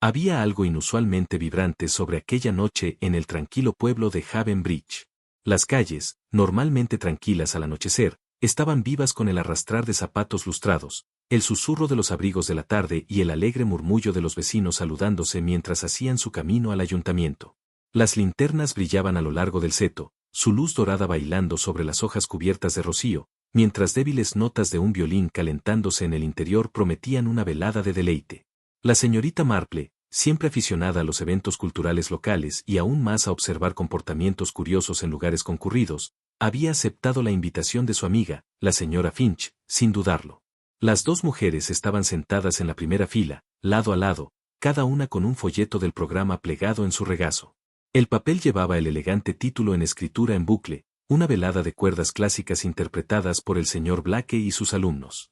Había algo inusualmente vibrante sobre aquella noche en el tranquilo pueblo de Haven Bridge. Las calles, normalmente tranquilas al anochecer, estaban vivas con el arrastrar de zapatos lustrados, el susurro de los abrigos de la tarde y el alegre murmullo de los vecinos saludándose mientras hacían su camino al ayuntamiento. Las linternas brillaban a lo largo del seto, su luz dorada bailando sobre las hojas cubiertas de rocío, mientras débiles notas de un violín calentándose en el interior prometían una velada de deleite. La señorita Marple, siempre aficionada a los eventos culturales locales y aún más a observar comportamientos curiosos en lugares concurridos, había aceptado la invitación de su amiga, la señora Finch, sin dudarlo. Las dos mujeres estaban sentadas en la primera fila, lado a lado, cada una con un folleto del programa plegado en su regazo. El papel llevaba el elegante título en escritura en bucle, una velada de cuerdas clásicas interpretadas por el señor Blake y sus alumnos.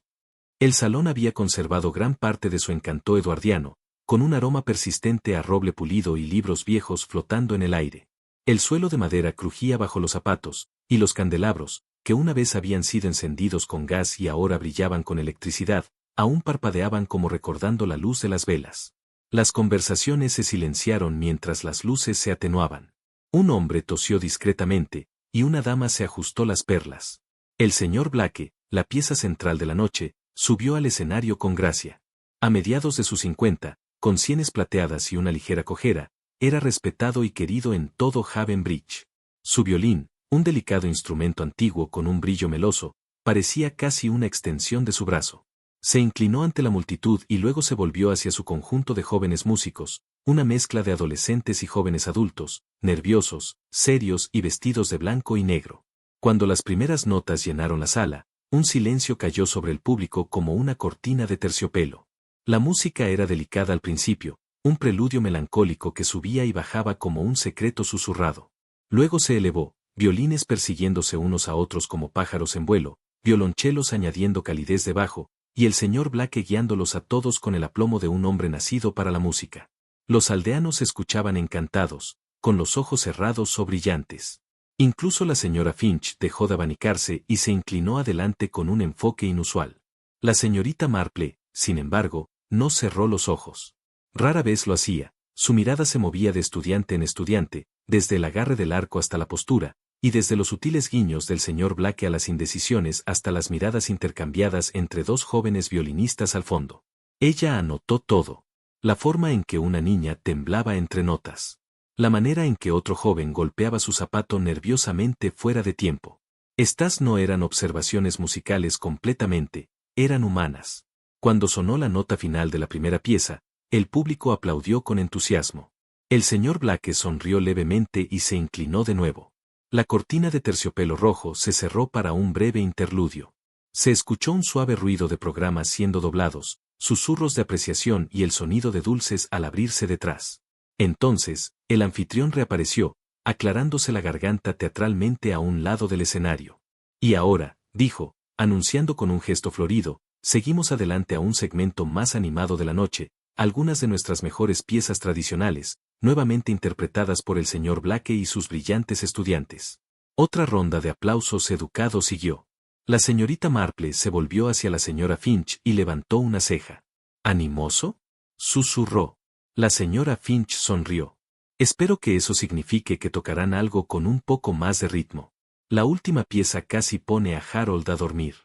El salón había conservado gran parte de su encanto eduardiano, con un aroma persistente a roble pulido y libros viejos flotando en el aire. El suelo de madera crujía bajo los zapatos, y los candelabros, que una vez habían sido encendidos con gas y ahora brillaban con electricidad, aún parpadeaban como recordando la luz de las velas. Las conversaciones se silenciaron mientras las luces se atenuaban. Un hombre tosió discretamente, y una dama se ajustó las perlas. El señor Blake, la pieza central de la noche, subió al escenario con gracia. A mediados de sus 50, con sienes plateadas y una ligera cojera, era respetado y querido en todo Haven Bridge. Su violín, un delicado instrumento antiguo con un brillo meloso, parecía casi una extensión de su brazo. Se inclinó ante la multitud y luego se volvió hacia su conjunto de jóvenes músicos, una mezcla de adolescentes y jóvenes adultos, nerviosos, serios y vestidos de blanco y negro. Cuando las primeras notas llenaron la sala, un silencio cayó sobre el público como una cortina de terciopelo. La música era delicada al principio, un preludio melancólico que subía y bajaba como un secreto susurrado. Luego se elevó, violines persiguiéndose unos a otros como pájaros en vuelo, violonchelos añadiendo calidez de bajo, y el señor Blake guiándolos a todos con el aplomo de un hombre nacido para la música. Los aldeanos escuchaban encantados, con los ojos cerrados o brillantes. Incluso la señora Finch dejó de abanicarse y se inclinó adelante con un enfoque inusual. La señorita Marple, sin embargo, no cerró los ojos. Rara vez lo hacía, su mirada se movía de estudiante en estudiante, desde el agarre del arco hasta la postura, y desde los sutiles guiños del señor Blake a las indecisiones hasta las miradas intercambiadas entre dos jóvenes violinistas al fondo. Ella anotó todo. La forma en que una niña temblaba entre notas. La manera en que otro joven golpeaba su zapato nerviosamente fuera de tiempo. Estas no eran observaciones musicales completamente, eran humanas. Cuando sonó la nota final de la primera pieza, el público aplaudió con entusiasmo. El señor Blake sonrió levemente y se inclinó de nuevo. La cortina de terciopelo rojo se cerró para un breve interludio. Se escuchó un suave ruido de programas siendo doblados, susurros de apreciación y el sonido de dulces al abrirse detrás. Entonces, el anfitrión reapareció, aclarándose la garganta teatralmente a un lado del escenario. Y ahora, dijo, anunciando con un gesto florido, seguimos adelante a un segmento más animado de la noche, algunas de nuestras mejores piezas tradicionales, nuevamente interpretadas por el señor Blake y sus brillantes estudiantes. Otra ronda de aplausos educados siguió. La señorita Marple se volvió hacia la señora Finch y levantó una ceja. ¿Animoso?, susurró. La señora Finch sonrió. Espero que eso signifique que tocarán algo con un poco más de ritmo. La última pieza casi pone a Harold a dormir.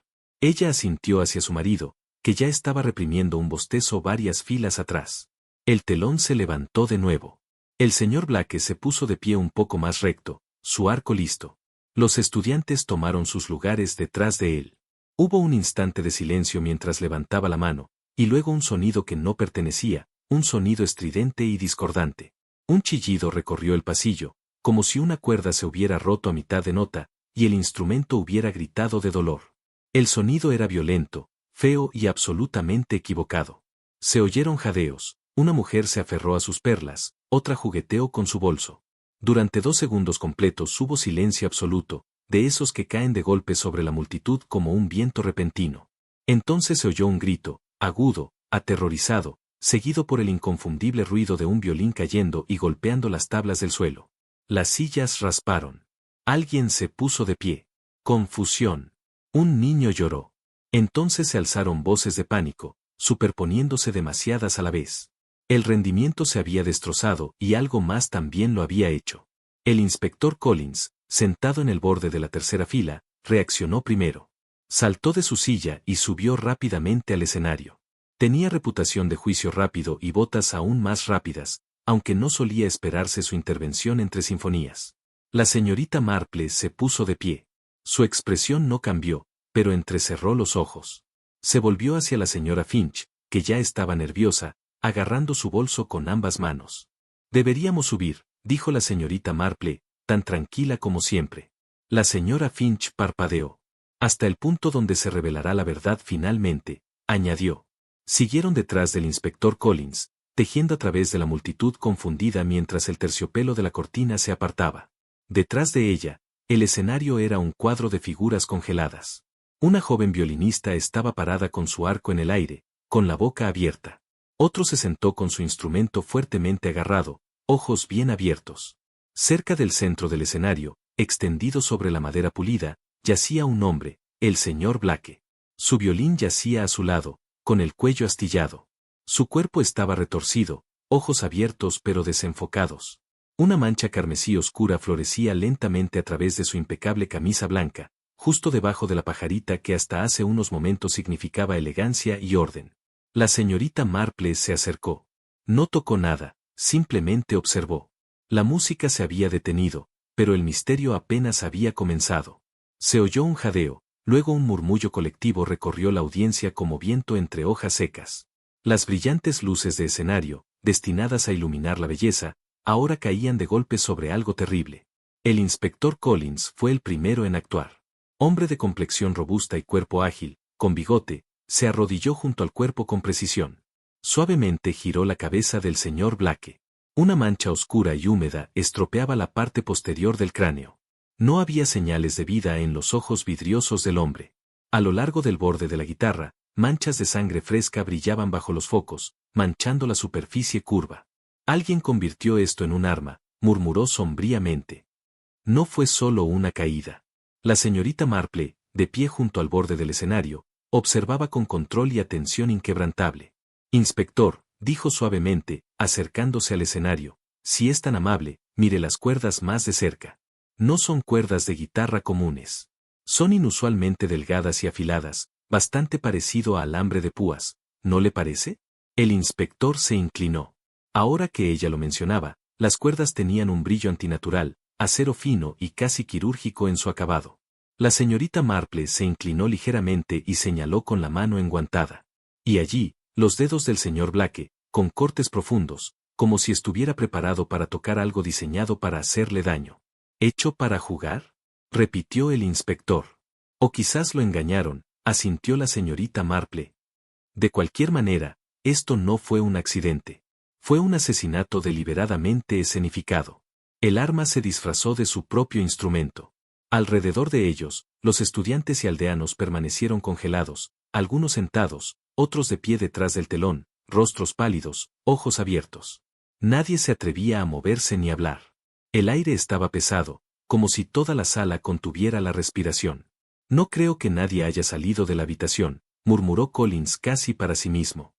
Ella asintió hacia su marido, que ya estaba reprimiendo un bostezo varias filas atrás. El telón se levantó de nuevo. El señor Blake se puso de pie un poco más recto, su arco listo. Los estudiantes tomaron sus lugares detrás de él. Hubo un instante de silencio mientras levantaba la mano, y luego un sonido que no pertenecía, un sonido estridente y discordante. Un chillido recorrió el pasillo, como si una cuerda se hubiera roto a mitad de nota, y el instrumento hubiera gritado de dolor. El sonido era violento, feo y absolutamente equivocado. Se oyeron jadeos, una mujer se aferró a sus perlas, otra jugueteó con su bolso. Durante 2 segundos completos hubo silencio absoluto, de esos que caen de golpe sobre la multitud como un viento repentino. Entonces se oyó un grito, agudo, aterrorizado, seguido por el inconfundible ruido de un violín cayendo y golpeando las tablas del suelo. Las sillas rasparon. Alguien se puso de pie. Confusión. Un niño lloró. Entonces se alzaron voces de pánico, superponiéndose demasiadas a la vez. El rendimiento se había destrozado y algo más también lo había hecho. El inspector Collins, sentado en el borde de la tercera fila, reaccionó primero. Saltó de su silla y subió rápidamente al escenario. Tenía reputación de juicio rápido y botas aún más rápidas, aunque no solía esperarse su intervención entre sinfonías. La señorita Marple se puso de pie. Su expresión no cambió, pero entrecerró los ojos. Se volvió hacia la señora Finch, que ya estaba nerviosa, agarrando su bolso con ambas manos. Deberíamos subir, dijo la señorita Marple, tan tranquila como siempre. La señora Finch parpadeó. Hasta el punto donde se revelará la verdad finalmente, añadió. Siguieron detrás del inspector Collins, tejiendo a través de la multitud confundida mientras el terciopelo de la cortina se apartaba. Detrás de ella, el escenario era un cuadro de figuras congeladas. Una joven violinista estaba parada con su arco en el aire, con la boca abierta. Otro se sentó con su instrumento fuertemente agarrado, ojos bien abiertos. Cerca del centro del escenario, extendido sobre la madera pulida, yacía un hombre, el señor Blake. Su violín yacía a su lado, con el cuello astillado. Su cuerpo estaba retorcido, ojos abiertos pero desenfocados. Una mancha carmesí oscura florecía lentamente a través de su impecable camisa blanca, justo debajo de la pajarita que hasta hace unos momentos significaba elegancia y orden. La señorita Marple se acercó. No tocó nada, simplemente observó. La música se había detenido, pero el misterio apenas había comenzado. Se oyó un jadeo, luego un murmullo colectivo recorrió la audiencia como viento entre hojas secas. Las brillantes luces de escenario, destinadas a iluminar la belleza, ahora caían de golpe sobre algo terrible. El inspector Collins fue el primero en actuar. Hombre de complexión robusta y cuerpo ágil, con bigote, se arrodilló junto al cuerpo con precisión. Suavemente giró la cabeza del señor Blake. Una mancha oscura y húmeda estropeaba la parte posterior del cráneo. No había señales de vida en los ojos vidriosos del hombre. A lo largo del borde de la guitarra, manchas de sangre fresca brillaban bajo los focos, manchando la superficie curva. Alguien convirtió esto en un arma, murmuró sombríamente. No fue solo una caída. La señorita Marple, de pie junto al borde del escenario, observaba con control y atención inquebrantable. Inspector, dijo suavemente, acercándose al escenario, si es tan amable, mire las cuerdas más de cerca. No son cuerdas de guitarra comunes. Son inusualmente delgadas y afiladas, bastante parecido a alambre de púas, ¿no le parece? El inspector se inclinó. Ahora que ella lo mencionaba, las cuerdas tenían un brillo antinatural, acero fino y casi quirúrgico en su acabado. La señorita Marple se inclinó ligeramente y señaló con la mano enguantada. Y allí, los dedos del señor Blake, con cortes profundos, como si estuviera preparado para tocar algo diseñado para hacerle daño. ¿Hecho para jugar?, repitió el inspector. O quizás lo engañaron, asintió la señorita Marple. De cualquier manera, esto no fue un accidente. Fue un asesinato deliberadamente escenificado. El arma se disfrazó de su propio instrumento. Alrededor de ellos, los estudiantes y aldeanos permanecieron congelados, algunos sentados, otros de pie detrás del telón, rostros pálidos, ojos abiertos. Nadie se atrevía a moverse ni hablar. El aire estaba pesado, como si toda la sala contuviera la respiración. No creo que nadie haya salido de la habitación, murmuró Collins casi para sí mismo.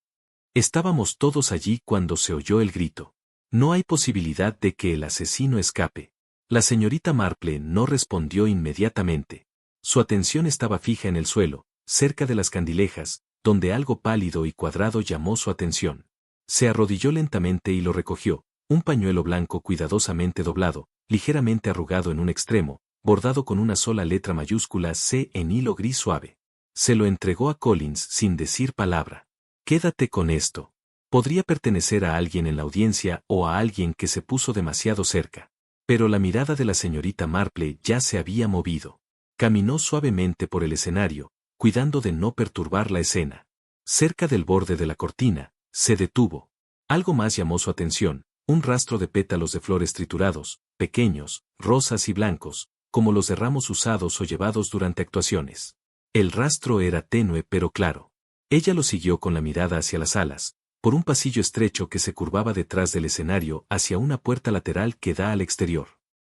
Estábamos todos allí cuando se oyó el grito. No hay posibilidad de que el asesino escape. La señorita Marple no respondió inmediatamente. Su atención estaba fija en el suelo, cerca de las candilejas, donde algo pálido y cuadrado llamó su atención. Se arrodilló lentamente y lo recogió, un pañuelo blanco cuidadosamente doblado, ligeramente arrugado en un extremo, bordado con una sola letra mayúscula C en hilo gris suave. Se lo entregó a Collins sin decir palabra. Quédate con esto. Podría pertenecer a alguien en la audiencia o a alguien que se puso demasiado cerca. Pero la mirada de la señorita Marple ya se había movido. Caminó suavemente por el escenario, cuidando de no perturbar la escena. Cerca del borde de la cortina, se detuvo. Algo más llamó su atención, un rastro de pétalos de flores triturados, pequeños, rosas y blancos, como los de ramos usados o llevados durante actuaciones. El rastro era tenue pero claro. Ella lo siguió con la mirada hacia las alas, por un pasillo estrecho que se curvaba detrás del escenario hacia una puerta lateral que da al exterior.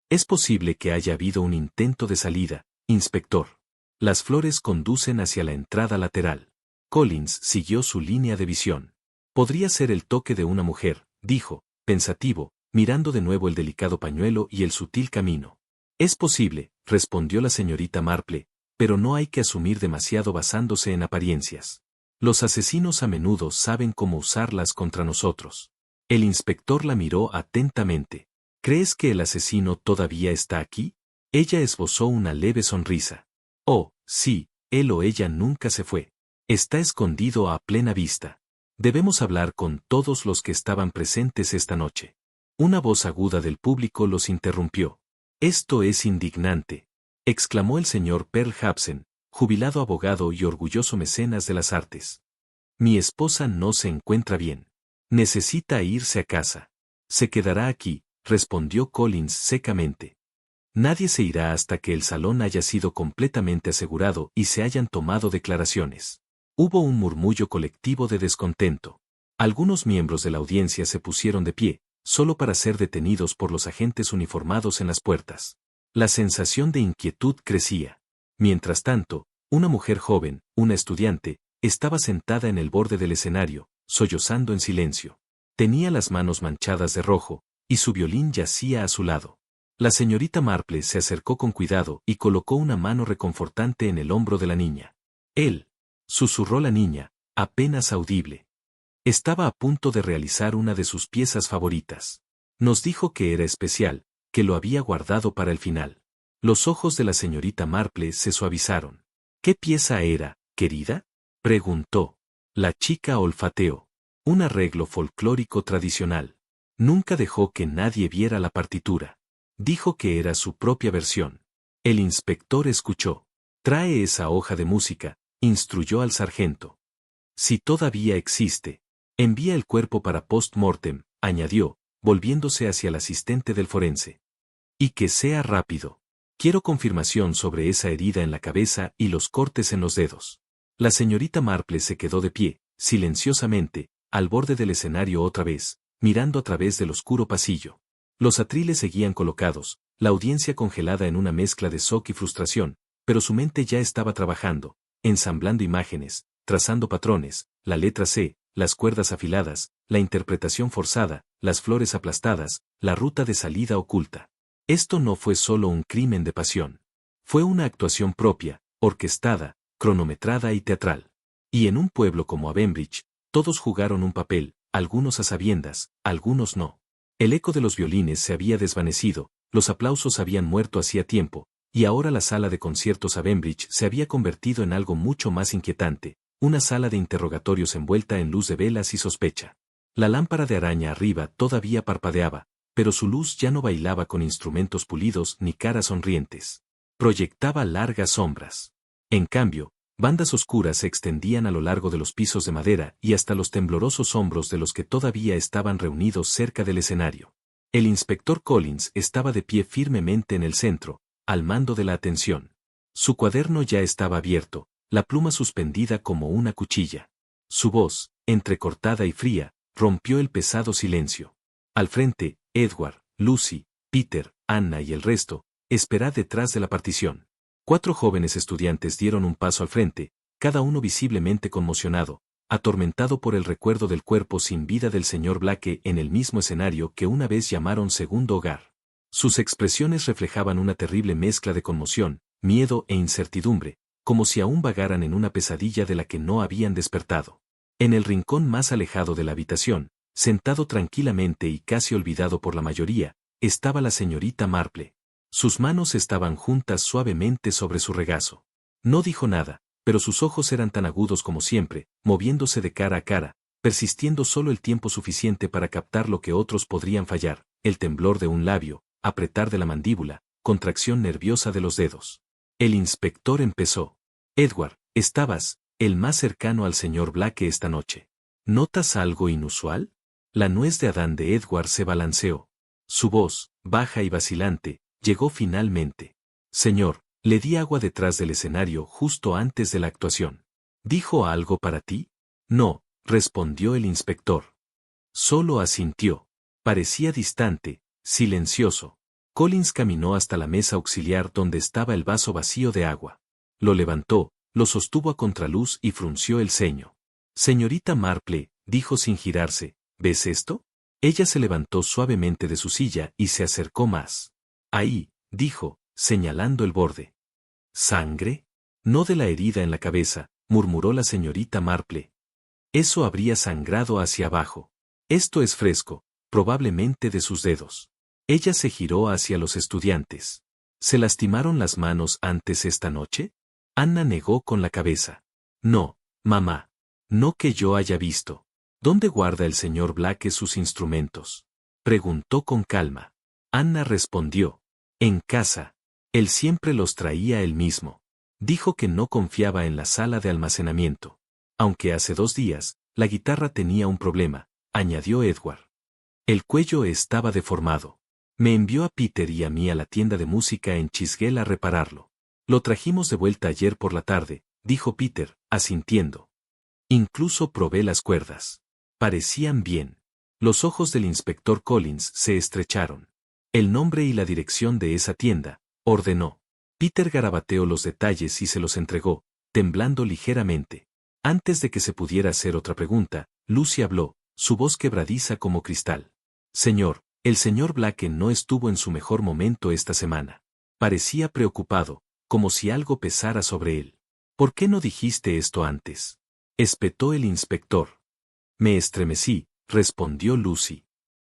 Es posible que haya habido un intento de salida, inspector. Las flores conducen hacia la entrada lateral. Collins siguió su línea de visión. Podría ser el toque de una mujer, dijo, pensativo, mirando de nuevo el delicado pañuelo y el sutil camino. Es posible, respondió la señorita Marple, pero no hay que asumir demasiado basándose en apariencias. Los asesinos a menudo saben cómo usarlas contra nosotros. El inspector la miró atentamente. ¿Crees que el asesino todavía está aquí? Ella esbozó una leve sonrisa. Oh, sí, él o ella nunca se fue. Está escondido a plena vista. Debemos hablar con todos los que estaban presentes esta noche. Una voz aguda del público los interrumpió. Esto es indignante, exclamó el señor Pearl Hapsen, jubilado abogado y orgulloso mecenas de las artes. Mi esposa no se encuentra bien. Necesita irse a casa. Se quedará aquí, respondió Collins secamente. Nadie se irá hasta que el salón haya sido completamente asegurado y se hayan tomado declaraciones. Hubo un murmullo colectivo de descontento. Algunos miembros de la audiencia se pusieron de pie, solo para ser detenidos por los agentes uniformados en las puertas. La sensación de inquietud crecía. Mientras tanto, una mujer joven, una estudiante, estaba sentada en el borde del escenario, sollozando en silencio. Tenía las manos manchadas de rojo, y su violín yacía a su lado. La señorita Marple se acercó con cuidado y colocó una mano reconfortante en el hombro de la niña. Él, susurró la niña, apenas audible. Estaba a punto de realizar una de sus piezas favoritas. Nos dijo que era especial, que lo había guardado para el final. Los ojos de la señorita Marple se suavizaron. ¿Qué pieza era, querida? Preguntó. La chica olfateó. Un arreglo folclórico tradicional. Nunca dejó que nadie viera la partitura. Dijo que era su propia versión. El inspector escuchó. Trae esa hoja de música, instruyó al sargento. Si todavía existe. Envía el cuerpo para post-mortem, añadió, volviéndose hacia el asistente del forense. Y que sea rápido. Quiero confirmación sobre esa herida en la cabeza y los cortes en los dedos. La señorita Marple se quedó de pie, silenciosamente, al borde del escenario otra vez, mirando a través del oscuro pasillo. Los atriles seguían colocados, la audiencia congelada en una mezcla de shock y frustración, pero su mente ya estaba trabajando, ensamblando imágenes, trazando patrones, la letra C, las cuerdas afiladas, la interpretación forzada, las flores aplastadas, la ruta de salida oculta. Esto no fue solo un crimen de pasión. Fue una actuación propia, orquestada, cronometrada y teatral. Y en un pueblo como Avonbridge, todos jugaron un papel, algunos a sabiendas, algunos no. El eco de los violines se había desvanecido, los aplausos habían muerto hacía tiempo, y ahora la sala de conciertos Avonbridge se había convertido en algo mucho más inquietante, una sala de interrogatorios envuelta en luz de velas y sospecha. La lámpara de araña arriba todavía parpadeaba, pero su luz ya no bailaba con instrumentos pulidos ni caras sonrientes. Proyectaba largas sombras. En cambio, bandas oscuras se extendían a lo largo de los pisos de madera y hasta los temblorosos hombros de los que todavía estaban reunidos cerca del escenario. El inspector Collins estaba de pie firmemente en el centro, al mando de la atención. Su cuaderno ya estaba abierto, la pluma suspendida como una cuchilla. Su voz, entrecortada y fría, rompió el pesado silencio. Al frente, Edward, Lucy, Peter, Anna y el resto, esperad detrás de la partición. 4 jóvenes estudiantes dieron un paso al frente, cada uno visiblemente conmocionado, atormentado por el recuerdo del cuerpo sin vida del señor Blake en el mismo escenario que una vez llamaron segundo hogar. Sus expresiones reflejaban una terrible mezcla de conmoción, miedo e incertidumbre, como si aún vagaran en una pesadilla de la que no habían despertado. En el rincón más alejado de la habitación, sentado tranquilamente y casi olvidado por la mayoría, estaba la señorita Marple. Sus manos estaban juntas suavemente sobre su regazo. No dijo nada, pero sus ojos eran tan agudos como siempre, moviéndose de cara a cara, persistiendo solo el tiempo suficiente para captar lo que otros podrían fallar, el temblor de un labio, apretar de la mandíbula, contracción nerviosa de los dedos. El inspector empezó. Edward, estabas, el más cercano al señor Blake esta noche. ¿Notas algo inusual? La nuez de Adán de Edward se balanceó. Su voz, baja y vacilante, llegó finalmente. Señor, le di agua detrás del escenario justo antes de la actuación. ¿Dijo algo para ti? No, respondió el inspector. Solo asintió. Parecía distante, silencioso. Collins caminó hasta la mesa auxiliar donde estaba el vaso vacío de agua. Lo levantó, lo sostuvo a contraluz y frunció el ceño. Señorita Marple, dijo sin girarse, ¿ves esto? Ella se levantó suavemente de su silla y se acercó más. Ahí, dijo, señalando el borde. ¿Sangre? No de la herida en la cabeza, murmuró la señorita Marple. Eso habría sangrado hacia abajo. Esto es fresco, probablemente de sus dedos. Ella se giró hacia los estudiantes. ¿Se lastimaron las manos antes esta noche? Anna negó con la cabeza. No, mamá. No que yo haya visto. ¿Dónde guarda el señor Blake sus instrumentos? Preguntó con calma. Anna respondió. En casa. Él siempre los traía él mismo. Dijo que no confiaba en la sala de almacenamiento. Aunque hace 2 días, la guitarra tenía un problema, añadió Edward. El cuello estaba deformado. Me envió a Peter y a mí a la tienda de música en Chiswell a repararlo. Lo trajimos de vuelta ayer por la tarde, dijo Peter, asintiendo. Incluso probé las cuerdas. Parecían bien. Los ojos del inspector Collins se estrecharon. El nombre y la dirección de esa tienda, ordenó. Peter garabateó los detalles y se los entregó, temblando ligeramente. Antes de que se pudiera hacer otra pregunta, Lucy habló, su voz quebradiza como cristal. Señor, el señor Blake no estuvo en su mejor momento esta semana. Parecía preocupado, como si algo pesara sobre él. ¿Por qué no dijiste esto antes? Espetó el inspector. Me estremecí, respondió Lucy.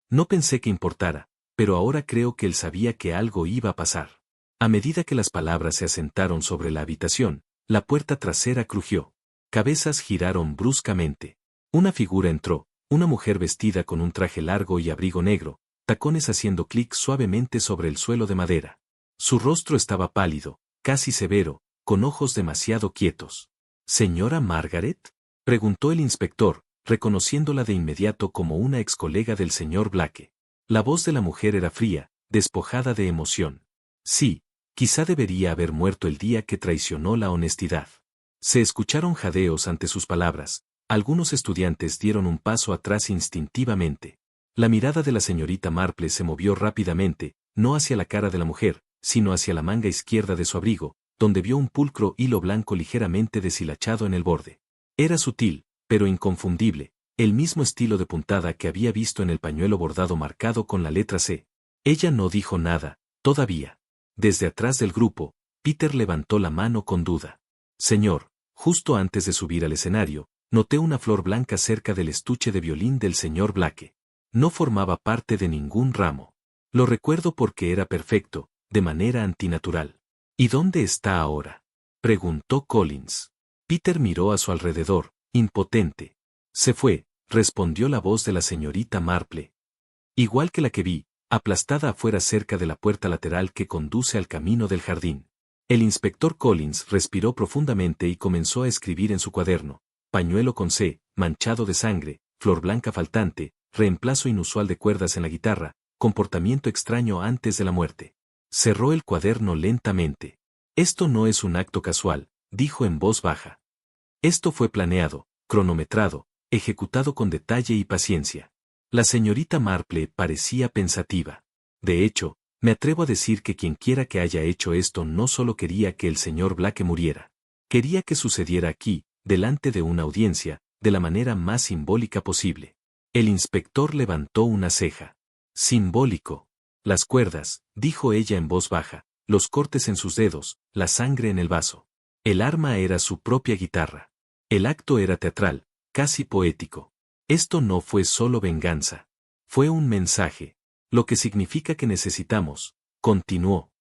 No pensé que importara, pero ahora creo que él sabía que algo iba a pasar. A medida que las palabras se asentaron sobre la habitación, la puerta trasera crujió. Cabezas giraron bruscamente. Una figura entró, una mujer vestida con un traje largo y abrigo negro, tacones haciendo clic suavemente sobre el suelo de madera. Su rostro estaba pálido, casi severo, con ojos demasiado quietos. ¿Señora Margaret? Preguntó el inspector, reconociéndola de inmediato como una ex colega del señor Blake. La voz de la mujer era fría, despojada de emoción. Sí, quizá debería haber muerto el día que traicionó la honestidad. Se escucharon jadeos ante sus palabras. Algunos estudiantes dieron un paso atrás instintivamente. La mirada de la señorita Marple se movió rápidamente, no hacia la cara de la mujer, sino hacia la manga izquierda de su abrigo, donde vio un pulcro hilo blanco ligeramente deshilachado en el borde. Era sutil, pero inconfundible, el mismo estilo de puntada que había visto en el pañuelo bordado marcado con la letra C. Ella no dijo nada, todavía. Desde atrás del grupo, Peter levantó la mano con duda. Señor, justo antes de subir al escenario, noté una flor blanca cerca del estuche de violín del señor Blake. No formaba parte de ningún ramo. Lo recuerdo porque era perfecto, de manera antinatural. ¿Y dónde está ahora? Preguntó Collins. Peter miró a su alrededor, impotente. Se fue, respondió la voz de la señorita Marple. Igual que la que vi, aplastada afuera cerca de la puerta lateral que conduce al camino del jardín. El inspector Collins respiró profundamente y comenzó a escribir en su cuaderno. Pañuelo con C, manchado de sangre, flor blanca faltante, reemplazo inusual de cuerdas en la guitarra, comportamiento extraño antes de la muerte. Cerró el cuaderno lentamente. Esto no es un acto casual, dijo en voz baja. Esto fue planeado, cronometrado, ejecutado con detalle y paciencia. La señorita Marple parecía pensativa. De hecho, me atrevo a decir que quienquiera que haya hecho esto no solo quería que el señor Blake muriera. Quería que sucediera aquí, delante de una audiencia, de la manera más simbólica posible. El inspector levantó una ceja. Simbólico. Las cuerdas, dijo ella en voz baja, los cortes en sus dedos, la sangre en el vaso. El arma era su propia guitarra. El acto era teatral, casi poético. Esto no fue solo venganza. Fue un mensaje. Lo que significa que necesitamos, continuó.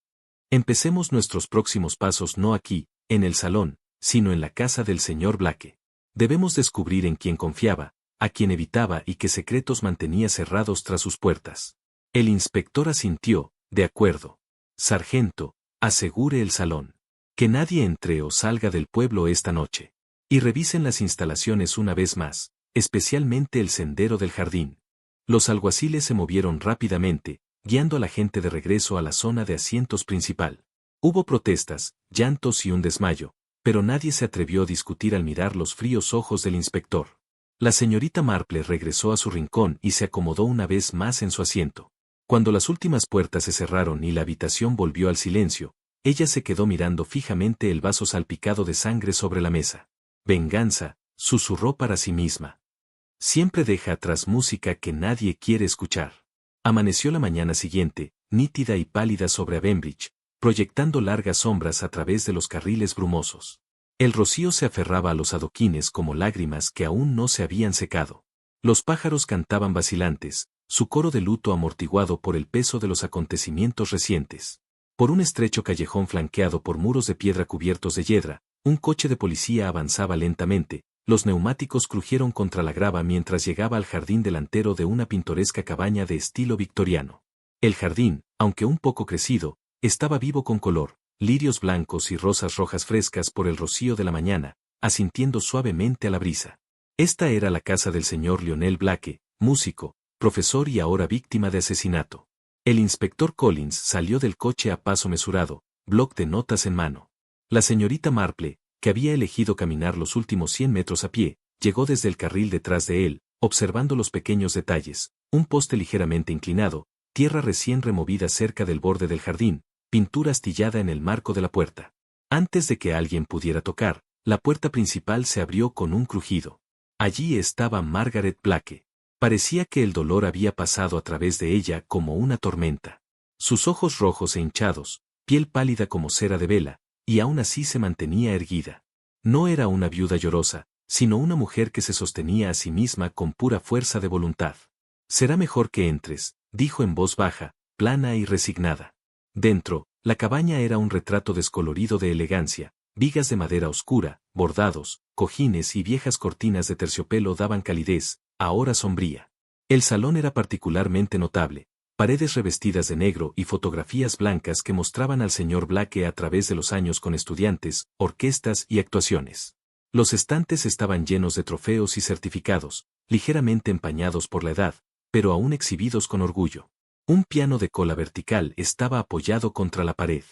Empecemos nuestros próximos pasos no aquí, en el salón, sino en la casa del señor Blake. Debemos descubrir en quién confiaba, a quién evitaba y qué secretos mantenía cerrados tras sus puertas. El inspector asintió, de acuerdo. Sargento, asegure el salón. Que nadie entre o salga del pueblo esta noche. Y revisen las instalaciones una vez más, especialmente el sendero del jardín. Los alguaciles se movieron rápidamente, guiando a la gente de regreso a la zona de asientos principal. Hubo protestas, llantos y un desmayo, pero nadie se atrevió a discutir al mirar los fríos ojos del inspector. La señorita Marple regresó a su rincón y se acomodó una vez más en su asiento. Cuando las últimas puertas se cerraron y la habitación volvió al silencio, ella se quedó mirando fijamente el vaso salpicado de sangre sobre la mesa. Venganza, susurró para sí misma. Siempre deja atrás música que nadie quiere escuchar. Amaneció la mañana siguiente, nítida y pálida sobre Avonbridge, proyectando largas sombras a través de los carriles brumosos. El rocío se aferraba a los adoquines como lágrimas que aún no se habían secado. Los pájaros cantaban vacilantes, su coro de luto amortiguado por el peso de los acontecimientos recientes. Por un estrecho callejón flanqueado por muros de piedra cubiertos de hiedra, un coche de policía avanzaba lentamente, los neumáticos crujieron contra la grava mientras llegaba al jardín delantero de una pintoresca cabaña de estilo victoriano. El jardín, aunque un poco crecido, estaba vivo con color, lirios blancos y rosas rojas frescas por el rocío de la mañana, asintiendo suavemente a la brisa. Esta era la casa del señor Lionel Blake, músico, profesor y ahora víctima de asesinato. El inspector Collins salió del coche a paso mesurado, bloc de notas en mano. La señorita Marple, que había elegido caminar los últimos 100 metros a pie, llegó desde el carril detrás de él, observando los pequeños detalles, un poste ligeramente inclinado, tierra recién removida cerca del borde del jardín, pintura astillada en el marco de la puerta. Antes de que alguien pudiera tocar, la puerta principal se abrió con un crujido. Allí estaba Margaret Blake. Parecía que el dolor había pasado a través de ella como una tormenta. Sus ojos rojos e hinchados, piel pálida como cera de vela, y aún así se mantenía erguida. No era una viuda llorosa, sino una mujer que se sostenía a sí misma con pura fuerza de voluntad. «Será mejor que entres», dijo en voz baja, plana y resignada. Dentro, la cabaña era un retrato descolorido de elegancia, vigas de madera oscura, bordados, cojines y viejas cortinas de terciopelo daban calidez, ahora sombría. El salón era particularmente notable, paredes revestidas de negro y fotografías blancas que mostraban al señor Blake a través de los años con estudiantes, orquestas y actuaciones. Los estantes estaban llenos de trofeos y certificados, ligeramente empañados por la edad, pero aún exhibidos con orgullo. Un piano de cola vertical estaba apoyado contra la pared.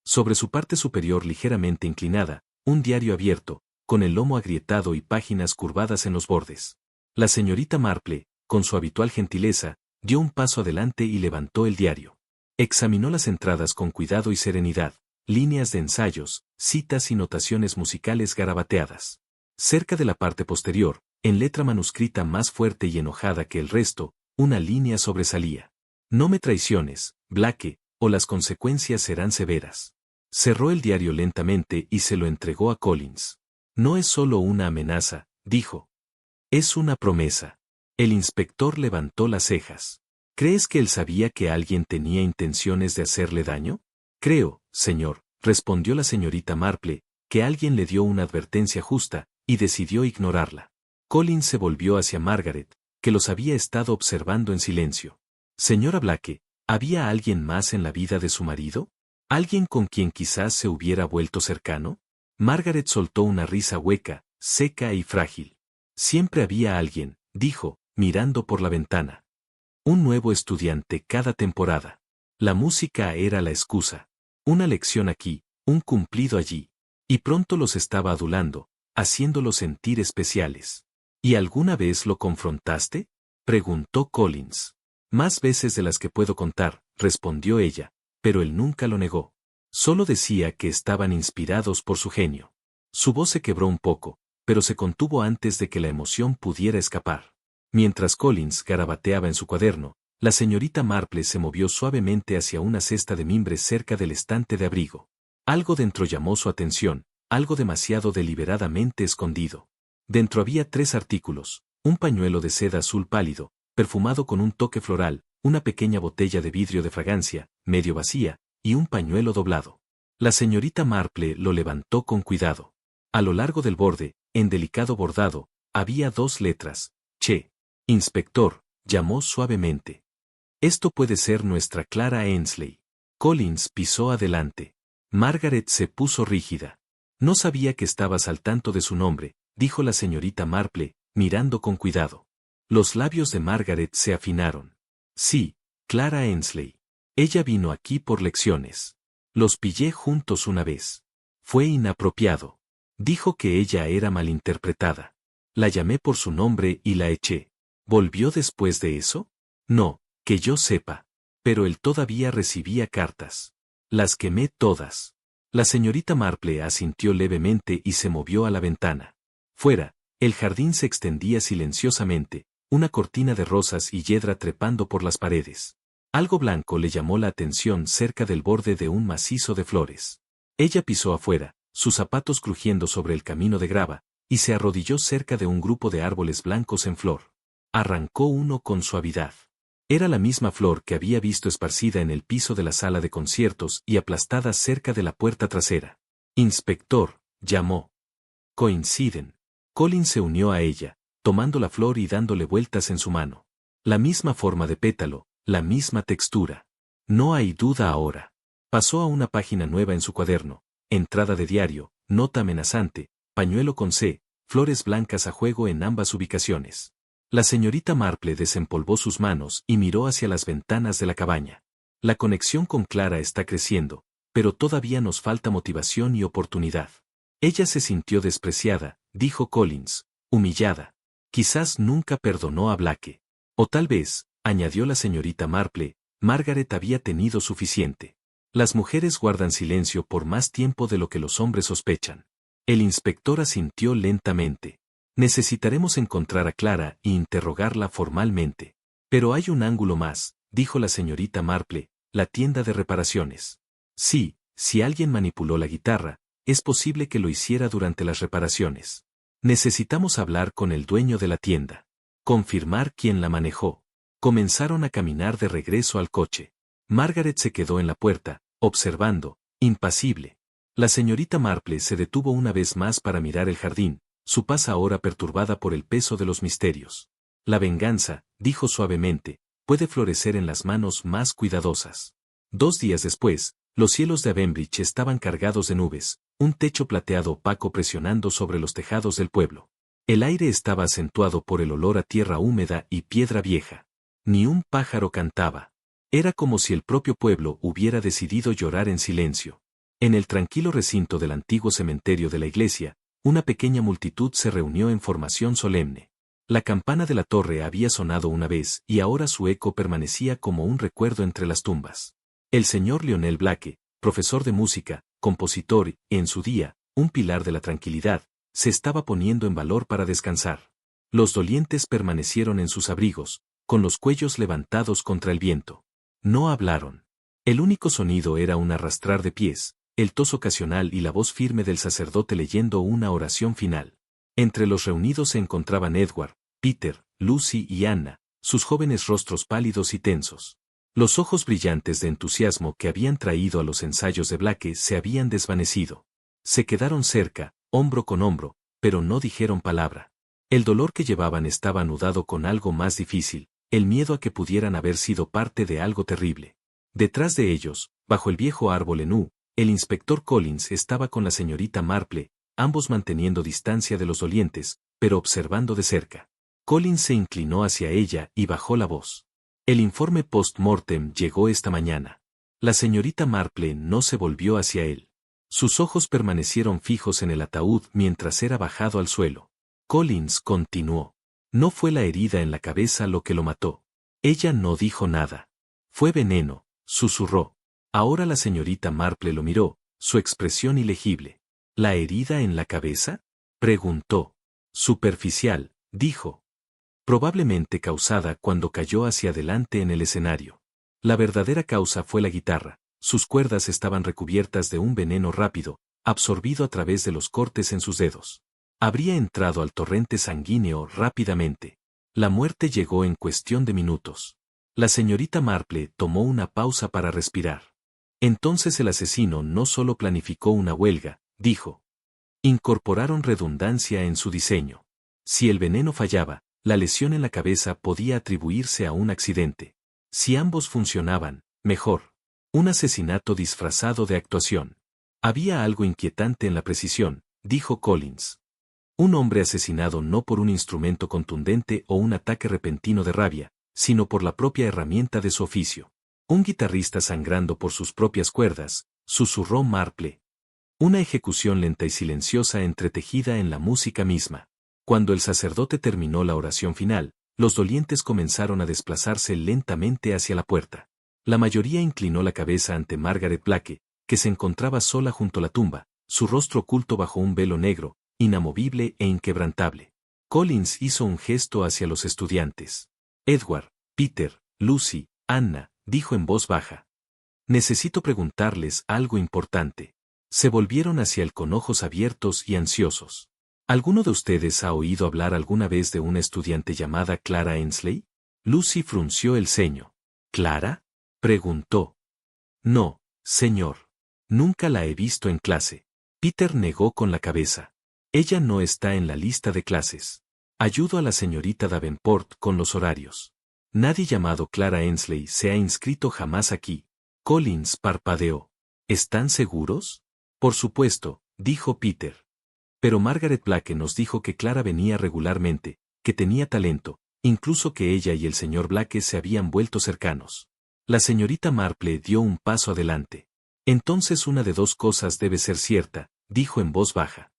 Sobre su parte superior ligeramente inclinada, un diario abierto, con el lomo agrietado y páginas curvadas en los bordes. La señorita Marple, con su habitual gentileza, dio un paso adelante y levantó el diario. Examinó las entradas con cuidado y serenidad, líneas de ensayos, citas y notaciones musicales garabateadas. Cerca de la parte posterior, en letra manuscrita más fuerte y enojada que el resto, una línea sobresalía. «No me traiciones, Blake, o las consecuencias serán severas». Cerró el diario lentamente y se lo entregó a Collins. «No es solo una amenaza», dijo. «Es una promesa». El inspector levantó las cejas. «¿Crees que él sabía que alguien tenía intenciones de hacerle daño?» «Creo, señor», respondió la señorita Marple, «que alguien le dio una advertencia justa, y decidió ignorarla». Collins se volvió hacia Margaret, que los había estado observando en silencio. «Señora Blake, ¿había alguien más en la vida de su marido? ¿Alguien con quien quizás se hubiera vuelto cercano?» Margaret soltó una risa hueca, seca y frágil. «Siempre había alguien», dijo, mirando por la ventana. «Un nuevo estudiante cada temporada. La música era la excusa. Una lección aquí, un cumplido allí. Y pronto los estaba adulando, haciéndolos sentir especiales». «¿Y alguna vez lo confrontaste?», preguntó Collins. «Más veces de las que puedo contar», respondió ella, pero él nunca lo negó. Solo decía que estaban inspirados por su genio. Su voz se quebró un poco, pero se contuvo antes de que la emoción pudiera escapar. Mientras Collins garabateaba en su cuaderno, la señorita Marple se movió suavemente hacia una cesta de mimbres cerca del estante de abrigo. Algo dentro llamó su atención, algo demasiado deliberadamente escondido. Dentro había 3 artículos: un pañuelo de seda azul pálido, perfumado con un toque floral, una pequeña botella de vidrio de fragancia, medio vacía, y un pañuelo doblado. La señorita Marple lo levantó con cuidado. A lo largo del borde, en delicado bordado, había 2 letras, «Che». «Inspector», llamó suavemente. «Esto puede ser nuestra Clara Ainsley». Collins pisó adelante. Margaret se puso rígida. «No sabía que estabas al tanto de su nombre», dijo la señorita Marple, mirando con cuidado. Los labios de Margaret se afinaron. «Sí, Clara Ainsley. Ella vino aquí por lecciones. Los pillé juntos una vez. Fue inapropiado. Dijo que ella era malinterpretada. La llamé por su nombre y la eché. ¿Volvió después de eso? No, que yo sepa. Pero él todavía recibía cartas. Las quemé todas». La señorita Marple asintió levemente y se movió a la ventana. «Fuera», El jardín se extendía silenciosamente, una cortina de rosas y yedra trepando por las paredes. Algo blanco le llamó la atención cerca del borde de un macizo de flores. Ella pisó afuera, sus zapatos crujiendo sobre el camino de grava, y se arrodilló cerca de un grupo de árboles blancos en flor. Arrancó uno con suavidad. Era la misma flor que había visto esparcida en el piso de la sala de conciertos y aplastada cerca de la puerta trasera. «Inspector», llamó. «Coinciden». Collins se unió a ella, tomando la flor y dándole vueltas en su mano. La misma forma de pétalo, la misma textura. No hay duda ahora. Pasó a una página nueva en su cuaderno. Entrada de diario, nota amenazante, pañuelo con C, flores blancas a juego en ambas ubicaciones. La señorita Marple desempolvó sus manos y miró hacia las ventanas de la cabaña. La conexión con Clara está creciendo, pero todavía nos falta motivación y oportunidad. Ella se sintió despreciada, dijo Collins, humillada. Quizás nunca perdonó a Blake. O tal vez, añadió la señorita Marple, Margaret había tenido suficiente. Las mujeres guardan silencio por más tiempo de lo que los hombres sospechan. El inspector asintió lentamente. Necesitaremos encontrar a Clara e interrogarla formalmente. Pero hay un ángulo más, dijo la señorita Marple, la tienda de reparaciones. Sí, si alguien manipuló la guitarra, es posible que lo hiciera durante las reparaciones. Necesitamos hablar con el dueño de la tienda. Confirmar quién la manejó. Comenzaron a caminar de regreso al coche. Margaret se quedó en la puerta, observando, impasible. La señorita Marple se detuvo una vez más para mirar el jardín, su paz ahora perturbada por el peso de los misterios. La venganza, dijo suavemente, puede florecer en las manos más cuidadosas. 2 días después, los cielos de Avonbridge estaban cargados de nubes, un techo plateado opaco presionando sobre los tejados del pueblo. El aire estaba acentuado por el olor a tierra húmeda y piedra vieja. Ni un pájaro cantaba. Era como si el propio pueblo hubiera decidido llorar en silencio. En el tranquilo recinto del antiguo cementerio de la iglesia, una pequeña multitud se reunió en formación solemne. La campana de la torre había sonado una vez y ahora su eco permanecía como un recuerdo entre las tumbas. El señor Lionel Blake, profesor de música, compositor y, en su día, un pilar de la tranquilidad, se estaba poniendo en valor para descansar. Los dolientes permanecieron en sus abrigos, con los cuellos levantados contra el viento. No hablaron. El único sonido era un arrastrar de pies, el tos ocasional y la voz firme del sacerdote leyendo una oración final. Entre los reunidos se encontraban Edward, Peter, Lucy y Anna, sus jóvenes rostros pálidos y tensos. Los ojos brillantes de entusiasmo que habían traído a los ensayos de Blake se habían desvanecido. Se quedaron cerca, hombro con hombro, pero no dijeron palabra. El dolor que llevaban estaba anudado con algo más difícil, el miedo a que pudieran haber sido parte de algo terrible. Detrás de ellos, bajo el viejo árbol en U, el inspector Collins estaba con la señorita Marple, ambos manteniendo distancia de los dolientes, pero observando de cerca. Collins se inclinó hacia ella y bajó la voz. El informe post-mortem llegó esta mañana. La señorita Marple no se volvió hacia él. Sus ojos permanecieron fijos en el ataúd mientras era bajado al suelo. Collins continuó. No fue la herida en la cabeza lo que lo mató. Ella no dijo nada. Fue veneno, susurró. Ahora la señorita Marple lo miró, su expresión ilegible. ¿La herida en la cabeza?, preguntó. Superficial, dijo. Probablemente causada cuando cayó hacia adelante en el escenario. La verdadera causa fue la guitarra. Sus cuerdas estaban recubiertas de un veneno rápido, absorbido a través de los cortes en sus dedos. Habría entrado al torrente sanguíneo rápidamente. La muerte llegó en cuestión de minutos. La señorita Marple tomó una pausa para respirar. Entonces el asesino no solo planificó una huelga, dijo. Incorporaron redundancia en su diseño. Si el veneno fallaba, la lesión en la cabeza podía atribuirse a un accidente. Si ambos funcionaban, mejor. Un asesinato disfrazado de actuación. Había algo inquietante en la precisión, dijo Collins. Un hombre asesinado no por un instrumento contundente o un ataque repentino de rabia, sino por la propia herramienta de su oficio. Un guitarrista sangrando por sus propias cuerdas, susurró Marple. Una ejecución lenta y silenciosa entretejida en la música misma. Cuando el sacerdote terminó la oración final, los dolientes comenzaron a desplazarse lentamente hacia la puerta. La mayoría inclinó la cabeza ante Margaret Blake, que se encontraba sola junto a la tumba, su rostro oculto bajo un velo negro, inamovible e inquebrantable. Collins hizo un gesto hacia los estudiantes. Edward, Peter, Lucy, Anna, dijo en voz baja. Necesito preguntarles algo importante. Se volvieron hacia él con ojos abiertos y ansiosos. ¿Alguno de ustedes ha oído hablar alguna vez de una estudiante llamada Clara Ensley? Lucy frunció el ceño. ¿Clara?, preguntó. No, señor. Nunca la he visto en clase. Peter negó con la cabeza. Ella no está en la lista de clases. Ayudo a la señorita Davenport con los horarios. Nadie llamado Clara Ensley se ha inscrito jamás aquí. Collins parpadeó. ¿Están seguros? Por supuesto, dijo Peter. Pero Margaret Blake nos dijo que Clara venía regularmente, que tenía talento, incluso que ella y el señor Blake se habían vuelto cercanos. La señorita Marple dio un paso adelante. Entonces una de dos cosas debe ser cierta, dijo en voz baja.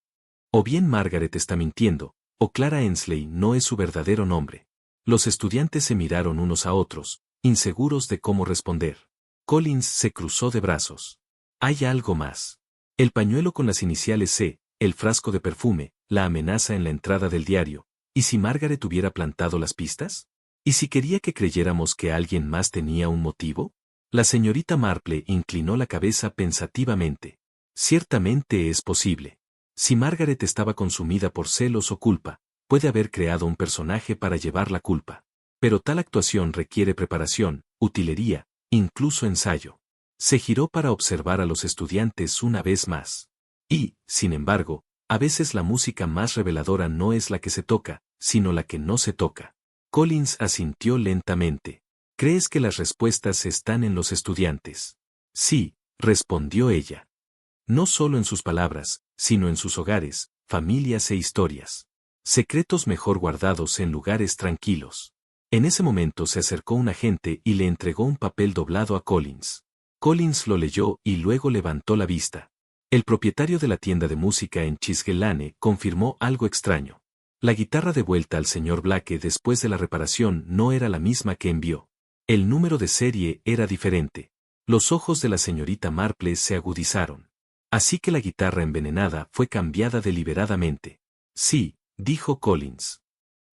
O bien Margaret está mintiendo, o Clara Ensley no es su verdadero nombre. Los estudiantes se miraron unos a otros, inseguros de cómo responder. Collins se cruzó de brazos. Hay algo más. El pañuelo con las iniciales C, el frasco de perfume, la amenaza en la entrada del diario. ¿Y si Margaret hubiera plantado las pistas? ¿Y si quería que creyéramos que alguien más tenía un motivo? La señorita Marple inclinó la cabeza pensativamente. Ciertamente es posible. Si Margaret estaba consumida por celos o culpa, puede haber creado un personaje para llevar la culpa. Pero tal actuación requiere preparación, utilería, incluso ensayo. Se giró para observar a los estudiantes una vez más. Y, sin embargo, a veces la música más reveladora no es la que se toca, sino la que no se toca. Collins asintió lentamente. ¿Crees que las respuestas están en los estudiantes? Sí, respondió ella. No solo en sus palabras, sino en sus hogares, familias e historias. Secretos mejor guardados en lugares tranquilos. En ese momento se acercó un agente y le entregó un papel doblado a Collins. Collins lo leyó y luego levantó la vista. El propietario de la tienda de música en Chisgelane confirmó algo extraño. La guitarra de vuelta al señor Blake después de la reparación no era la misma que envió. El número de serie era diferente. Los ojos de la señorita Marple se agudizaron. Así que la guitarra envenenada fue cambiada deliberadamente. Sí, dijo Collins.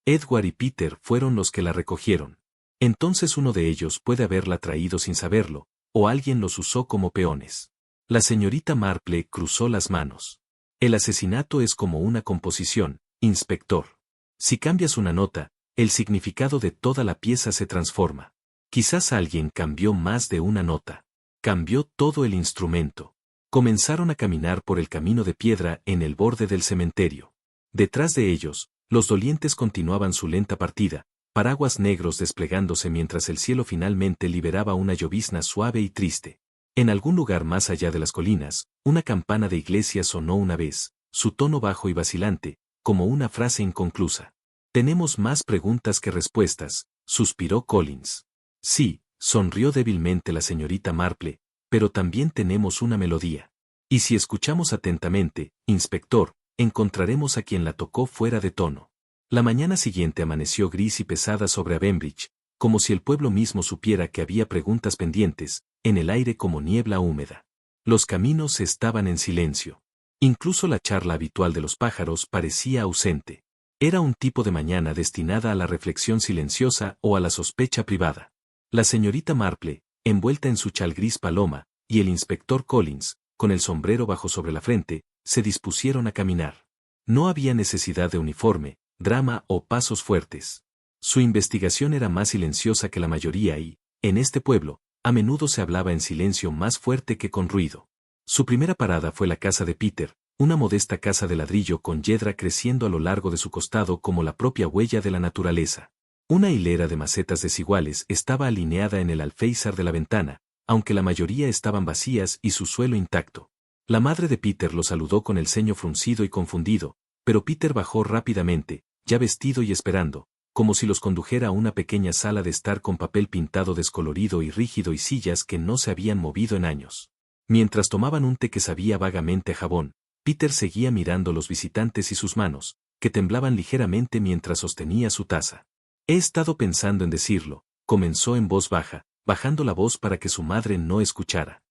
Edward y Peter fueron los que la recogieron. Entonces uno de ellos puede haberla traído sin saberlo, o alguien los usó como peones. La señorita Marple cruzó las manos. El asesinato es como una composición, inspector. Si cambias una nota, el significado de toda la pieza se transforma. Quizás alguien cambió más de una nota. Cambió todo el instrumento. Comenzaron a caminar por el camino de piedra en el borde del cementerio. Detrás de ellos, los dolientes continuaban su lenta partida, paraguas negros desplegándose mientras el cielo finalmente liberaba una llovizna suave y triste. En algún lugar más allá de las colinas, una campana de iglesia sonó una vez, su tono bajo y vacilante, como una frase inconclusa. Tenemos más preguntas que respuestas, suspiró Collins. Sí, sonrió débilmente la señorita Marple, pero también tenemos una melodía. Y si escuchamos atentamente, inspector, encontraremos a quien la tocó fuera de tono. La mañana siguiente amaneció gris y pesada sobre Avonbridge, como si el pueblo mismo supiera que había preguntas pendientes, en el aire como niebla húmeda. Los caminos estaban en silencio. Incluso la charla habitual de los pájaros parecía ausente. Era un tipo de mañana destinada a la reflexión silenciosa o a la sospecha privada. La señorita Marple, envuelta en su chal gris paloma, y el inspector Collins, con el sombrero bajo sobre la frente, se dispusieron a caminar. No había necesidad de uniforme, drama o pasos fuertes. Su investigación era más silenciosa que la mayoría y, en este pueblo, a menudo se hablaba en silencio más fuerte que con ruido. Su primera parada fue la casa de Peter, una modesta casa de ladrillo con yedra creciendo a lo largo de su costado como la propia huella de la naturaleza. Una hilera de macetas desiguales estaba alineada en el alféizar de la ventana, aunque la mayoría estaban vacías y su suelo intacto. La madre de Peter lo saludó con el ceño fruncido y confundido, pero Peter bajó rápidamente, ya vestido y esperando, como si los condujera a una pequeña sala de estar con papel pintado descolorido y rígido y sillas que no se habían movido en años. Mientras tomaban un té que sabía vagamente a jabón, Peter seguía mirando los visitantes y sus manos, que temblaban ligeramente mientras sostenía su taza. He estado pensando en decirlo, comenzó en voz baja, bajando la voz para que su madre no escuchara.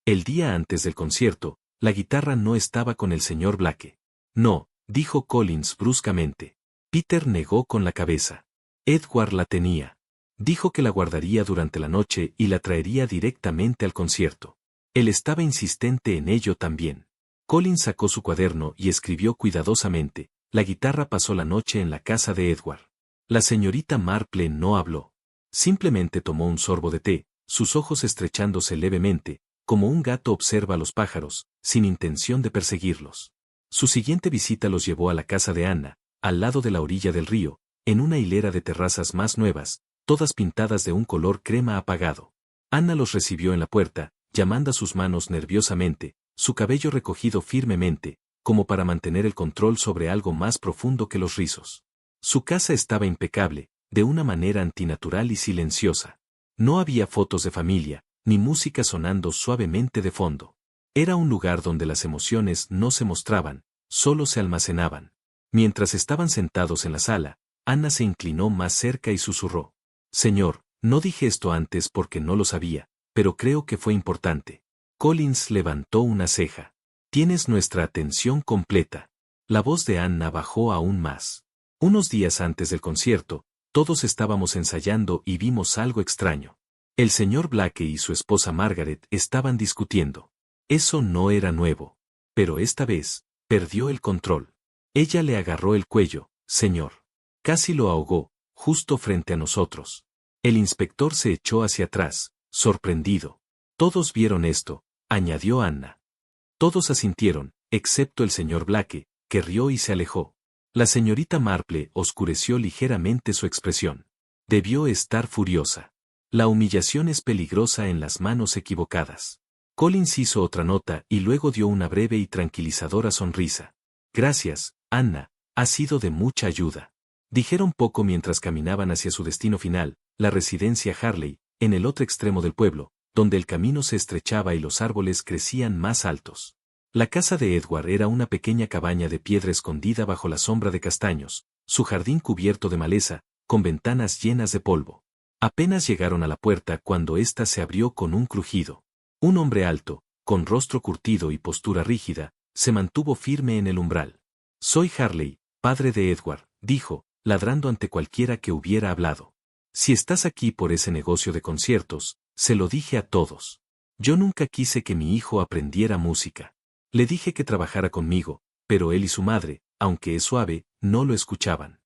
El día antes del concierto, la guitarra no estaba con el señor Blake. No, dijo Collins bruscamente. Peter negó con la cabeza. Edward la tenía. Dijo que la guardaría durante la noche y la traería directamente al concierto. Él estaba insistente en ello también. Colin sacó su cuaderno y escribió cuidadosamente: la guitarra pasó la noche en la casa de Edward. La señorita Marple no habló. Simplemente tomó un sorbo de té, sus ojos estrechándose levemente, como un gato observa a los pájaros, sin intención de perseguirlos. Su siguiente visita los llevó a la casa de Anna, al lado de la orilla del río, en una hilera de terrazas más nuevas, todas pintadas de un color crema apagado. Anna los recibió en la puerta, llamando a sus manos nerviosamente, su cabello recogido firmemente, como para mantener el control sobre algo más profundo que los rizos. Su casa estaba impecable, de una manera antinatural y silenciosa. No había fotos de familia, ni música sonando suavemente de fondo. Era un lugar donde las emociones no se mostraban, solo se almacenaban. Mientras estaban sentados en la sala, Anna se inclinó más cerca y susurró: «Señor, no dije esto antes porque no lo sabía, pero creo que fue importante». Collins levantó una ceja. «Tienes nuestra atención completa». La voz de Anna bajó aún más. Unos días antes del concierto, todos estábamos ensayando y vimos algo extraño. El señor Blake y su esposa Margaret estaban discutiendo. Eso no era nuevo. Pero esta vez, perdió el control. Ella le agarró el cuello, señor. Casi lo ahogó, justo frente a nosotros. El inspector se echó hacia atrás, sorprendido. «Todos vieron esto», añadió Anna. Todos asintieron, excepto el señor Blake, que rió y se alejó. La señorita Marple oscureció ligeramente su expresión. Debió estar furiosa. La humillación es peligrosa en las manos equivocadas. Collins hizo otra nota y luego dio una breve y tranquilizadora sonrisa. «Gracias, Anna, ha sido de mucha ayuda». Dijeron poco mientras caminaban hacia su destino final, la residencia Harley, en el otro extremo del pueblo, donde el camino se estrechaba y los árboles crecían más altos. La casa de Edward era una pequeña cabaña de piedra escondida bajo la sombra de castaños, su jardín cubierto de maleza, con ventanas llenas de polvo. Apenas llegaron a la puerta cuando ésta se abrió con un crujido. Un hombre alto, con rostro curtido y postura rígida, se mantuvo firme en el umbral. «Soy Harley, padre de Edward», dijo, ladrando ante cualquiera que hubiera hablado. «Si estás aquí por ese negocio de conciertos, se lo dije a todos. Yo nunca quise que mi hijo aprendiera música. Le dije que trabajara conmigo, pero él y su madre, aunque es suave, no lo escuchaban».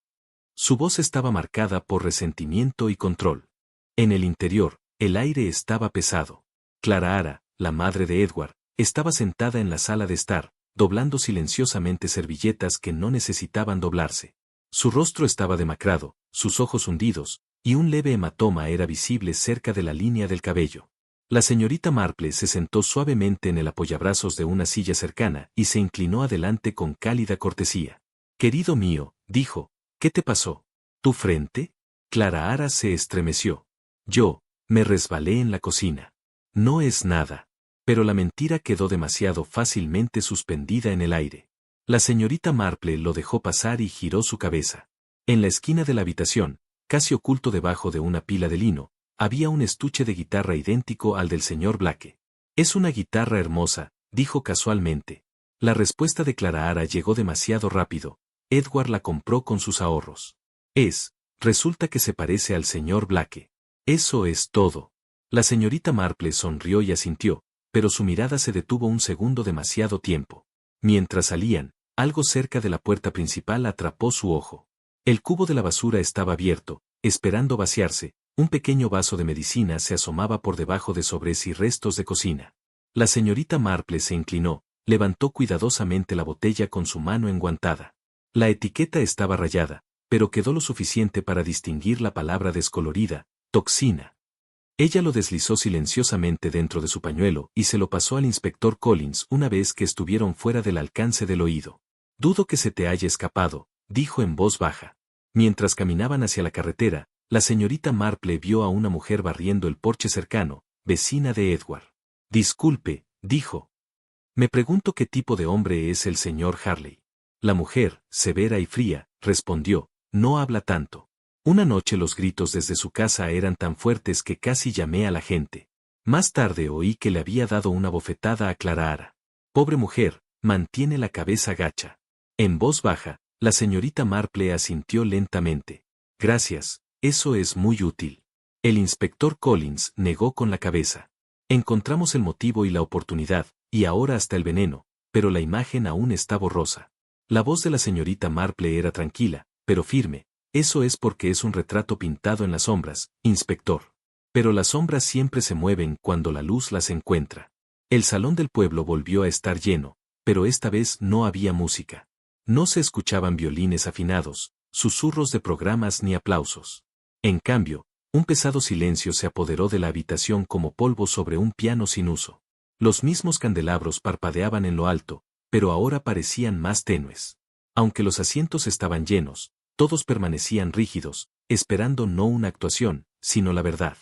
Su voz estaba marcada por resentimiento y control. En el interior, el aire estaba pesado. Clara Ara, la madre de Edward, estaba sentada en la sala de estar, doblando silenciosamente servilletas que no necesitaban doblarse. Su rostro estaba demacrado, sus ojos hundidos, y un leve hematoma era visible cerca de la línea del cabello. La señorita Marple se sentó suavemente en el apoyabrazos de una silla cercana y se inclinó adelante con cálida cortesía. «Querido mío», dijo, «¿qué te pasó? ¿Tu frente?» Clara Ara se estremeció. Me resbalé en la cocina». «No es nada». Pero la mentira quedó demasiado fácilmente suspendida en el aire. La señorita Marple lo dejó pasar y giró su cabeza. En la esquina de la habitación, casi oculto debajo de una pila de lino, había un estuche de guitarra idéntico al del señor Blake. «Es una guitarra hermosa», dijo casualmente. La respuesta de Clara Ara llegó demasiado rápido. Edward la compró con sus ahorros. Resulta que se parece al señor Blake. Eso es todo». La señorita Marple sonrió y asintió, pero su mirada se detuvo un segundo demasiado tiempo. Mientras salían, algo cerca de la puerta principal atrapó su ojo. El cubo de la basura estaba abierto, esperando vaciarse, un pequeño vaso de medicina se asomaba por debajo de sobres y restos de cocina. La señorita Marple se inclinó, levantó cuidadosamente la botella con su mano enguantada. La etiqueta estaba rayada, pero quedó lo suficiente para distinguir la palabra descolorida: toxina. Ella lo deslizó silenciosamente dentro de su pañuelo y se lo pasó al inspector Collins una vez que estuvieron fuera del alcance del oído. «Dudo que se te haya escapado», dijo en voz baja. Mientras caminaban hacia la carretera, la señorita Marple vio a una mujer barriendo el porche cercano, vecina de Edward. «Disculpe», dijo. «Me pregunto qué tipo de hombre es el señor Harley». La mujer, severa y fría, respondió: «No habla tanto. Una noche los gritos desde su casa eran tan fuertes que casi llamé a la gente. Más tarde oí que le había dado una bofetada a Clara Ara. Pobre mujer, mantiene la cabeza gacha». En voz baja, La señorita Marple asintió lentamente. Gracias, eso es muy útil. El inspector Collins negó con la cabeza. Encontramos el motivo y la oportunidad, y ahora hasta el veneno, pero la imagen aún está borrosa. La voz de la señorita Marple era tranquila, pero firme. Eso es porque es un retrato pintado en las sombras, inspector. Pero las sombras siempre se mueven cuando la luz las encuentra. El salón del pueblo volvió a estar lleno, pero esta vez no había música. No se escuchaban violines afinados, susurros de programas ni aplausos. En cambio, un pesado silencio se apoderó de la habitación como polvo sobre un piano sin uso. Los mismos candelabros parpadeaban en lo alto, pero ahora parecían más tenues. Aunque los asientos estaban llenos, todos permanecían rígidos, esperando no una actuación, sino la verdad.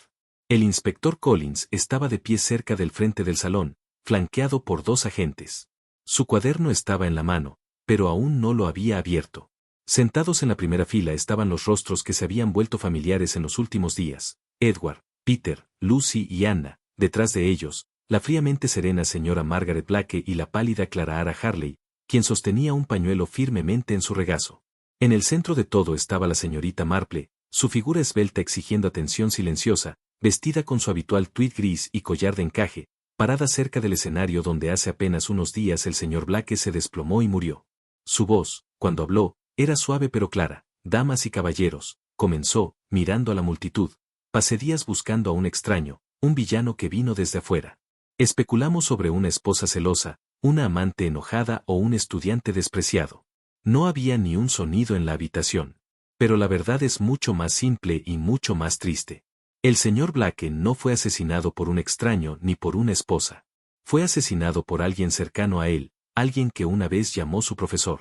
El inspector Collins estaba de pie cerca del frente del salón, flanqueado por 2 agentes. Su cuaderno estaba en la mano, pero aún no lo había abierto. Sentados en la primera fila estaban los rostros que se habían vuelto familiares en los últimos días: Edward, Peter, Lucy y Anna. Detrás de ellos, la fríamente serena señora Margaret Blake y la pálida Clara Harley, quien sostenía un pañuelo firmemente en su regazo. En el centro de todo estaba la señorita Marple, su figura esbelta exigiendo atención silenciosa, vestida con su habitual tweed gris y collar de encaje, parada cerca del escenario donde hace apenas unos días el señor Blake se desplomó y murió. Su voz, cuando habló, era suave pero clara. Damas y caballeros, comenzó, mirando a la multitud. Pasé días buscando a un extraño, un villano que vino desde afuera. Especulamos sobre una esposa celosa, una amante enojada o un estudiante despreciado. No había ni un sonido en la habitación. Pero la verdad es mucho más simple y mucho más triste. El señor Blake no fue asesinado por un extraño ni por una esposa. Fue asesinado por alguien cercano a él, alguien que una vez llamó su profesor.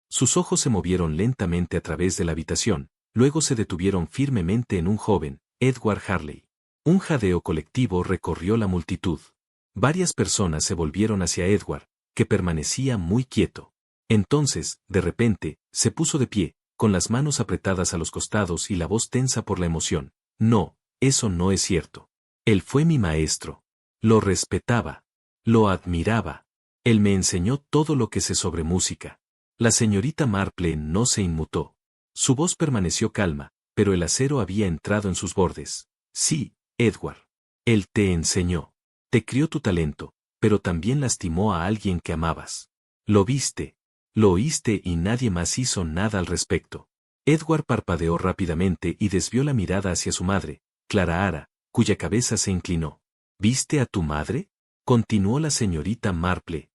Sus ojos se movieron lentamente a través de la habitación, luego se detuvieron firmemente en un joven, Edward Harley. Un jadeo colectivo recorrió la multitud. Varias personas se volvieron hacia Edward, que permanecía muy quieto. Entonces, de repente, se puso de pie, con las manos apretadas a los costados y la voz tensa por la emoción. No, eso no es cierto. Él fue mi maestro. Lo respetaba. Lo admiraba. Él me enseñó todo lo que sé sobre música. La señorita Marple no se inmutó. Su voz permaneció calma, pero el acero había entrado en sus bordes. Sí, Edward. Él te enseñó. Te crió tu talento, pero también lastimó a alguien que amabas. Lo viste. Lo oíste y nadie más hizo nada al respecto. Edward parpadeó rápidamente y desvió la mirada hacia su madre, Clara, cuya cabeza se inclinó. ¿Viste a tu madre?, continuó la señorita Marple.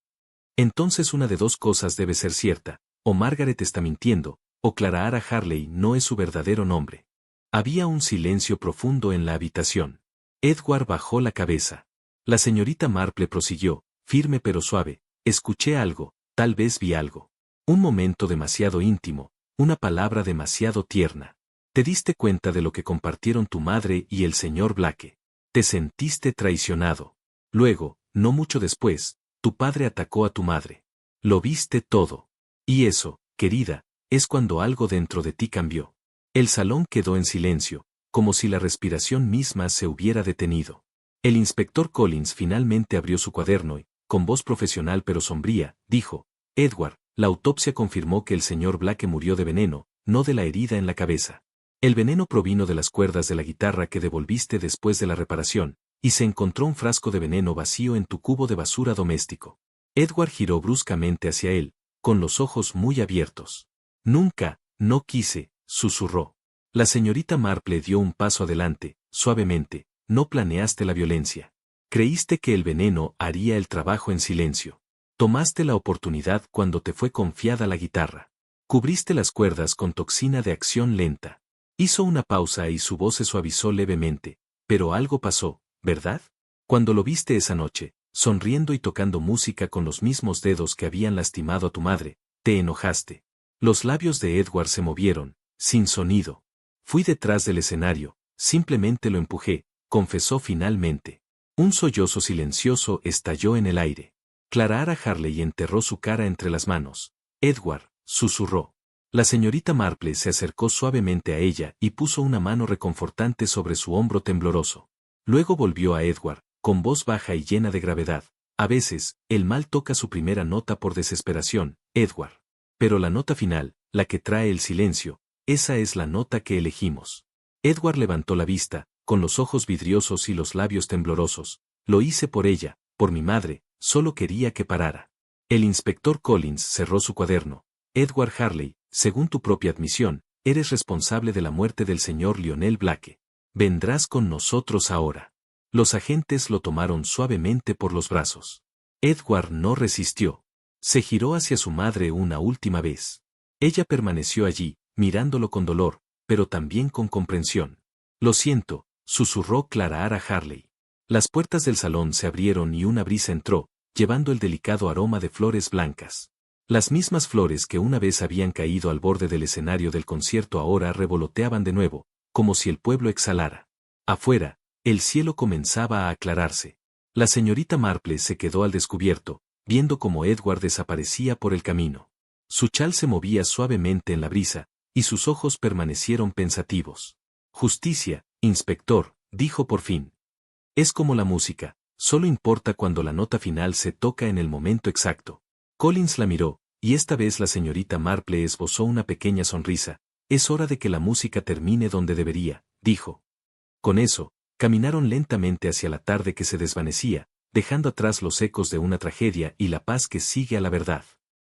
Entonces una de 2 cosas debe ser cierta: o Margaret está mintiendo, o Clara Harley no es su verdadero nombre. Había un silencio profundo en la habitación. Edward bajó la cabeza. La señorita Marple prosiguió, firme pero suave: escuché algo, tal vez vi algo. Un momento demasiado íntimo, una palabra demasiado tierna. Te diste cuenta de lo que compartieron tu madre y el señor Blake. Te sentiste traicionado. Luego, no mucho después, tu padre atacó a tu madre. Lo viste todo. Y eso, querida, es cuando algo dentro de ti cambió. El salón quedó en silencio, como si la respiración misma se hubiera detenido. El inspector Collins finalmente abrió su cuaderno y, con voz profesional pero sombría, dijo: Edward, la autopsia confirmó que el señor Blake murió de veneno, no de la herida en la cabeza. El veneno provino de las cuerdas de la guitarra que devolviste después de la reparación, y se encontró un frasco de veneno vacío en tu cubo de basura doméstico. Edward giró bruscamente hacia él, con los ojos muy abiertos. Nunca, no quise, susurró. La señorita Marple dio un paso adelante, suavemente. No planeaste la violencia. Creíste que el veneno haría el trabajo en silencio. Tomaste la oportunidad cuando te fue confiada la guitarra. Cubriste las cuerdas con toxina de acción lenta. Hizo una pausa y su voz se suavizó levemente. Pero algo pasó, ¿verdad? Cuando lo viste esa noche, sonriendo y tocando música con los mismos dedos que habían lastimado a tu madre, te enojaste. Los labios de Edward se movieron, sin sonido. Fui detrás del escenario, simplemente lo empujé, confesó finalmente. Un sollozo silencioso estalló en el aire. Clara Harley enterró su cara entre las manos. Edward, susurró. La señorita Marple se acercó suavemente a ella y puso una mano reconfortante sobre su hombro tembloroso. Luego volvió a Edward, con voz baja y llena de gravedad. A veces, el mal toca su primera nota por desesperación, Edward. Pero la nota final, la que trae el silencio, esa es la nota que elegimos. Edward levantó la vista, con los ojos vidriosos y los labios temblorosos. Lo hice por ella, por mi madre, solo quería que parara. El inspector Collins cerró su cuaderno. Edward Harley, según tu propia admisión, eres responsable de la muerte del señor Lionel Blake. Vendrás con nosotros ahora. Los agentes lo tomaron suavemente por los brazos. Edward no resistió. Se giró hacia su madre una última vez. Ella permaneció allí, mirándolo con dolor, pero también con comprensión. Lo siento, susurró Clara a Harley. Las puertas del salón se abrieron y una brisa entró, llevando el delicado aroma de flores blancas. Las mismas flores que una vez habían caído al borde del escenario del concierto ahora revoloteaban de nuevo, como si el pueblo exhalara. Afuera, el cielo comenzaba a aclararse. La señorita Marple se quedó al descubierto, viendo cómo Edward desaparecía por el camino. Su chal se movía suavemente en la brisa, y sus ojos permanecieron pensativos. Justicia, inspector, dijo por fin. Es como la música, solo importa cuando la nota final se toca en el momento exacto. Collins la miró, y esta vez la señorita Marple esbozó una pequeña sonrisa. Es hora de que la música termine donde debería, dijo. Con eso, caminaron lentamente hacia la tarde que se desvanecía, dejando atrás los ecos de una tragedia y la paz que sigue a la verdad.